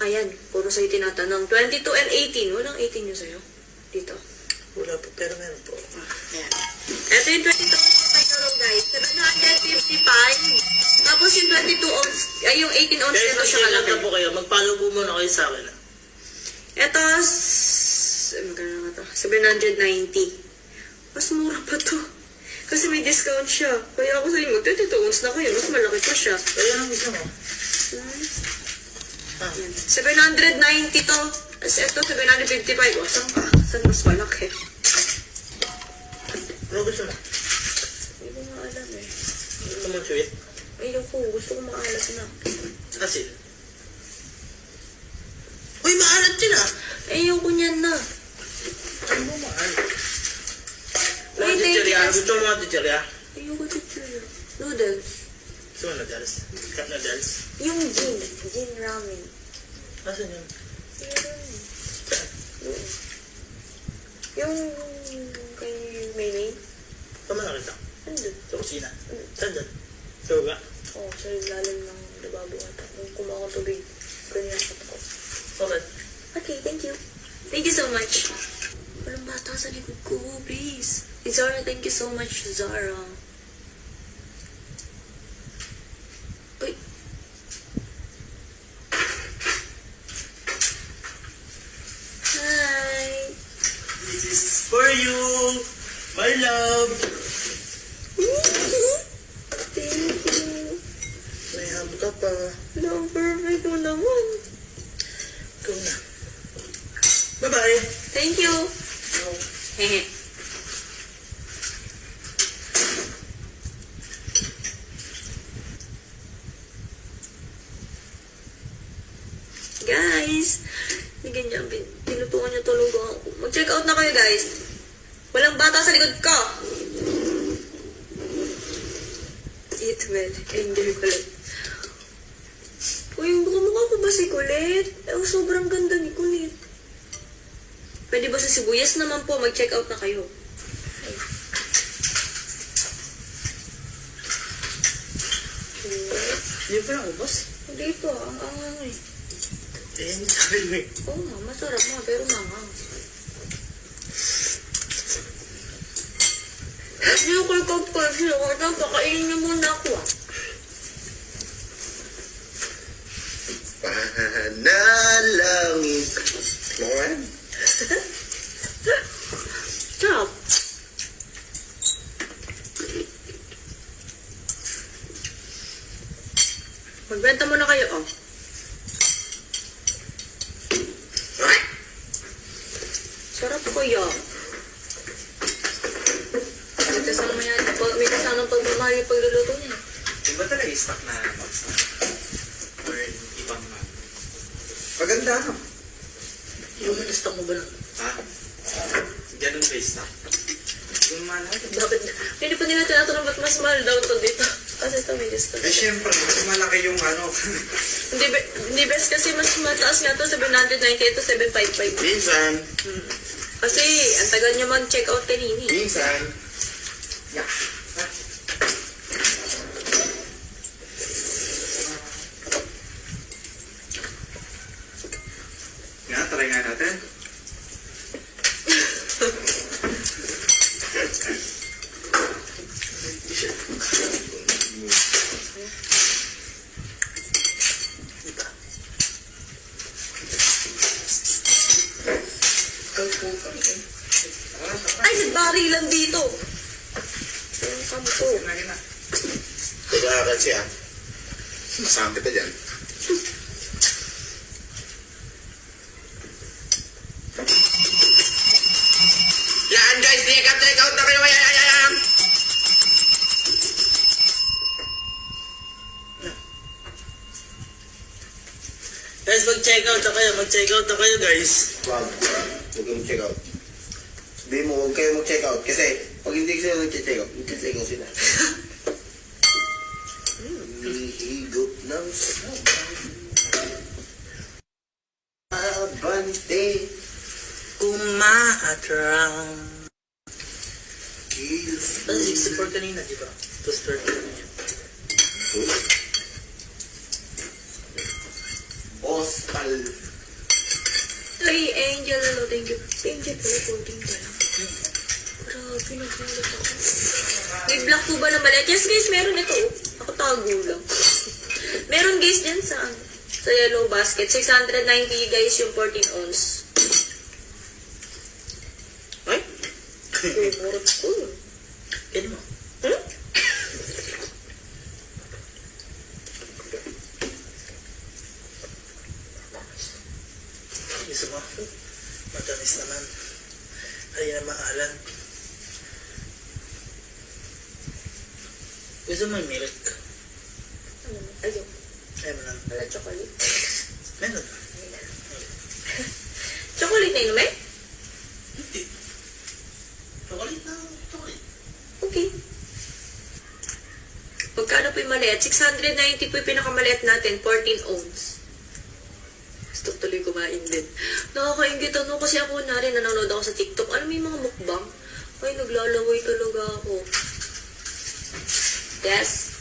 Ayan, puro sa'yo tinatanong. 22 and 18. Walang 18 yun sa'yo. Dito. Wala po, pero meron po. Ayan. Ito yung 22 ounce papayalo guys. 755. Tapos yung 22 ounce, ay yung 18 ounce Guys, nito siya mag-check out kalaki. na po kayo. Mag-follow po muna kayo sa akin. Ito, magkano nga to? 790. Mas mura pa to. Kasi may discount siya. Kaya ako sa'yo, mag-22 ounce na kayo. Mas malaki pa siya. Kaya lang isa mo. 790 to. Tapos ito, 755. O, saan ka? Saan mas malaki? Ano gusto mo? Hindi ko nga alam eh. Gusto mo sweet? Ayoko, gusto ko maalat na. Asin. Uy, maalat yun ah! Ayoko niyan na. Ano mo maalat? Mga Wait, chichirya. wait, Gusto mo mga chichirya? Ayoko chichirya. Noodles. Gusto mo noodles? Cup noodles? Yung gin. Gin ramen. Asan yun? Yung kay Maylene. Saan mo nakita? Andun. Sa kusina? Saan dyan? Sa uga? Oo, sa ilalim ng lababo ata. Kung kumuha ko tubig, ganyan sa ko. Okay. Okay, thank you. Thank you so much. Walang bata sa likod ko, please. Zara, thank you so much, Zara. Uy. Hi. This is for you, my love. Thank you. May hab ka pa. No, perfect mo naman. Ikaw na. Bye-bye. Thank you. Hehe. Guys, bigyan niya, tinutukan niya tulog ako. Mag-check out na kayo, guys. Walang bata sa likod ko. Eat well. Enjoy kulit. Uy, yung mukha ko ba si Kulit? Sobrang ganda ni Kulit. Pwede ba sa sibuyas naman po, mag-check out na kayo. Hindi pa lang ubos. Hindi po, ang angang eh. Eh, sabi mo eh. Oo nga, masarap nga, pero mangang. Hindi ko ipagpagsin ako, pakainin niyo muna ako ah. Panalangin. Moan? Stop. Magbenta muna kayo, oh. Sarap ko yun. May kasamang pagmamahal yung pagluluto niya. Iba talaga yung stock na box na? Or ibang na? Maganda no? Yung stock mo ba lang? Ha? Ganun ba yung stock? Yung mahal natin. Bakit? Hindi pa nila tinatanong ba't mas mahal daw to dito. Kasi ito may discount. Eh syempre, mas malaki yung ano. Hindi best kasi mas mataas nga to, 790, ito 755. Minsan. Kasi ang tagal niya mag-check out kanini. Minsan. Yeah. Nga, try nga natin. Ay, nagbarilan dito. Ang kampo. Lagi na. Kailangan siya. Masama kita dyan. Yan guys, check out na kayo. Ayan. Guys, mag-check out na kayo guys. Wag kayong check out. Sabihin mo, huwag kayo mag-check out. Kasi, pag hindi sila nag-check out, mag-check out sila. Hihigop ng sabay. Abante. Kumatrang. Kills. Ano 64 kanina, di ba? 230 kanina. Oh, Postal. Ay, Angel, hello, thank you. Si Angel pala, 14 ka lang. Grabe, nagulat ako. May black po ba na maliit? Yes, guys, meron ito. Ako tago lang. Meron, guys, dyan sa yellow basket. 690, guys, yung 14 ounce. Ay? Favorite ko. Yan mo. Hmm? Gusto mo? Matamis naman. Ay na maalan. Gusto mo yung milk? Ayun. Ayaw mo lang. Wala chocolate. Meron. Chocolate na inumin? Hindi. Chocolate na. Chocolate. Okay. Pagkano po yung maliit? 690 po yung pinakamaliit natin. 14 ounce. Gusto ko tuloy kumain din. Nakakaingit ano kasi ako na rin nanonood ako sa TikTok. Alam mo yung mga mukbang? Ay, naglalaway talaga ako. Yes.